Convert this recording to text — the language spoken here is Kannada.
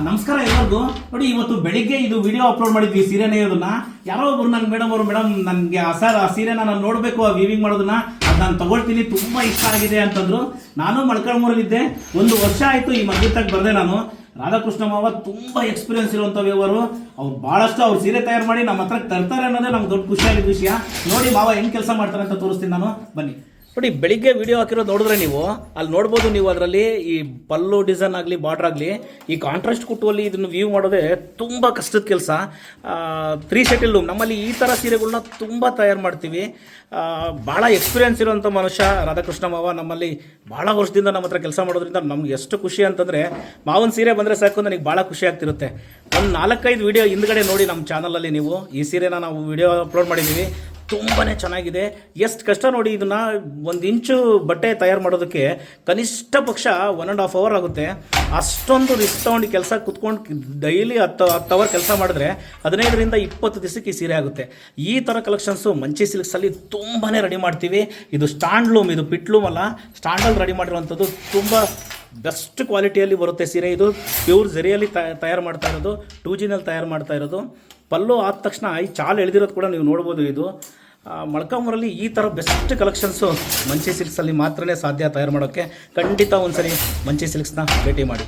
ನಮಸ್ಕಾರ ಎಲ್ಲರಿಗೂ. ನೋಡಿ, ಇವತ್ತು ಬೆಳಿಗ್ಗೆ ಇದು ವಿಡಿಯೋ ಅಪ್ಲೋಡ್ ಮಾಡಿದ್ವಿ ಸೀರೆ ನೇಯೋದನ್ನ. ಯಾರೋ ಒಬ್ರು ನಂಗೆ ಮೇಡಮ್ ನನಗೆ ಆ ಸೀರೆನ ನಾನು ನೋಡಬೇಕು, ಆ ವೀವಿಂಗ್ ಮಾಡೋದನ್ನ ಅದು ನಾನು ತಗೊಳ್ತೀನಿ, ತುಂಬ ಇಷ್ಟ ಆಗಿದೆ ಅಂತಂದ್ರು. ನಾನು ಮೊಳಕಾಲ್ಮೂರಲ್ಲಿದ್ದೆ, 1 ವರ್ಷ ಆಯಿತು ಈ ಮಧ್ಯದಾಗ ಬರದೆ. ನಾನು ರಾಧಾಕೃಷ್ಣ ಮಾವ ತುಂಬ ಎಕ್ಸ್ಪೀರಿಯನ್ಸ್ ಇರುವಂಥ ವ್ಯವಹಾರು. ಅವ್ರು ಭಾಳಷ್ಟು ಅವ್ರು ಸೀರೆ ತಯಾರು ಮಾಡಿ ನಮ್ಮ ಹತ್ರ ತರ್ತಾರೆ ಅನ್ನೋದೇ ನಮ್ಗೆ ದೊಡ್ಡ ಖುಷಿಯಾಗಿದ್ದ ವಿಷಯ. ನೋಡಿ ಮಾವ ಹೆಂಗೆ ಕೆಲಸ ಮಾಡ್ತಾರೆ ಅಂತ ತೋರಿಸ್ತೀನಿ ನಾನು, ಬನ್ನಿ. ನೋಡಿ, ಬೆಳಿಗ್ಗೆ ವಿಡಿಯೋ ಹಾಕಿರೋದು ನೋಡಿದ್ರೆ ನೀವು ಅಲ್ಲಿ ನೋಡ್ಬೋದು. ನೀವು ಅದರಲ್ಲಿ ಈ ಪಲ್ಲು ಡಿಸೈನ್ ಆಗಲಿ ಬಾರ್ಡ್ರ್ ಆಗಲಿ ಈ ಕಾಂಟ್ರಾಸ್ಟ್ ಕುಟ್ಟುವಲ್ಲಿ ಇದನ್ನು ವ್ಯೂ ಮಾಡೋದೇ ತುಂಬ ಕಷ್ಟದ ಕೆಲಸ. 3 ಸೆಟಲ್ ನಮ್ಮಲ್ಲಿ ಈ ಥರ ಸೀರೆಗಳನ್ನ ತುಂಬ ತಯಾರು ಮಾಡ್ತೀವಿ. ಭಾಳ ಎಕ್ಸ್ಪೀರಿಯನ್ಸ್ ಇರೋಂಥ ಮನುಷ್ಯ ರಾಧಾಕೃಷ್ಣ ಮಾವ. ನಮ್ಮಲ್ಲಿ ಭಾಳ ವರ್ಷದಿಂದ ನಮ್ಮ ಹತ್ರ ಕೆಲಸ ಮಾಡೋದ್ರಿಂದ ನಮ್ಗೆ ಎಷ್ಟು ಖುಷಿ ಅಂತಂದರೆ, ಮಾವನ ಸೀರೆ ಬಂದರೆ ಸಾಕು ನನಗೆ ಭಾಳ ಖುಷಿ ಆಗ್ತಿರುತ್ತೆ. ಒಂದು 4-5 ವಿಡಿಯೋ ಹಿಂದ್ಗಡೆ ನೋಡಿ ನಮ್ಮ ಚಾನಲಲ್ಲಿ ನೀವು ಈ ಸೀರೆನ ನಾವು ವಿಡಿಯೋ ಅಪ್ಲೋಡ್ ಮಾಡಿದ್ದೀವಿ. ತುಂಬಾ ಚೆನ್ನಾಗಿದೆ. ಎಷ್ಟು ಕಷ್ಟ ನೋಡಿ, ಇದನ್ನು 1 ಇಂಚು ಬಟ್ಟೆ ತಯಾರು ಮಾಡೋದಕ್ಕೆ ಕನಿಷ್ಠ ಪಕ್ಷ 1.5 ಅವರ್ ಆಗುತ್ತೆ. ಅಷ್ಟೊಂದು ರಿಸ್ಕ್ ತೊಗೊಂಡು ಕೆಲಸ ಕುತ್ಕೊಂಡು ಡೈಲಿ 10 ಅವರ್ ಕೆಲಸ ಮಾಡಿದ್ರೆ 15ರಿಂದ 20 ದಿವಸಕ್ಕೆ ಈ ಸೀರೆ ಆಗುತ್ತೆ. ಈ ಥರ ಕಲೆಕ್ಷನ್ಸು ಮಂಚಿ ಸಿಲ್ಕ್ಸಲ್ಲಿ ತುಂಬಾ ರೆಡಿ ಮಾಡ್ತೀವಿ. ಇದು ಸ್ಟ್ಯಾಂಡ್ಲೂಮ್, ಇದು ಪಿಟ್ಲೂಮ್ ಅಲ್ಲ, ಸ್ಟ್ಯಾಂಡಲ್ಲಿ ರೆಡಿ ಮಾಡಿರುವಂಥದ್ದು. ತುಂಬ ಬೆಸ್ಟ್ ಕ್ವಾಲಿಟಿಯಲ್ಲಿ ಬರುತ್ತೆ ಸೀರೆ. ಇದು ಪ್ಯೂರ್ ಜರಿಯಲ್ಲಿ ತಯಾರು ಮಾಡ್ತಾ ಇರೋದು, 2Gನಲ್ಲಿ ತಯಾರು ಮಾಡ್ತಾ ಇರೋದು. ಪಲ್ಲು ಆದ ತಕ್ಷಣ ಈ ಚಾಲ್ ಎಳೆದಿರೋದು ಕೂಡ ನೀವು ನೋಡ್ಬೋದು. ಇದು ಮೊಳಕಾಲ್ಮೂರಲ್ಲಿ ಈ ಥರ ಬೆಸ್ಟ್ ಕಲೆಕ್ಷನ್ಸು ಮಂಚಿ ಸಿಲ್ಕ್ಸಲ್ಲಿ ಮಾತ್ರನೇ ಸಾಧ್ಯ ತಯಾರು ಮಾಡೋಕ್ಕೆ. ಖಂಡಿತ ಒಂದ್ಸರಿ ಮಂಚಿ ಸಿಲ್ಕ್ಸ್ನ ಭೇಟಿ ಮಾಡಿ.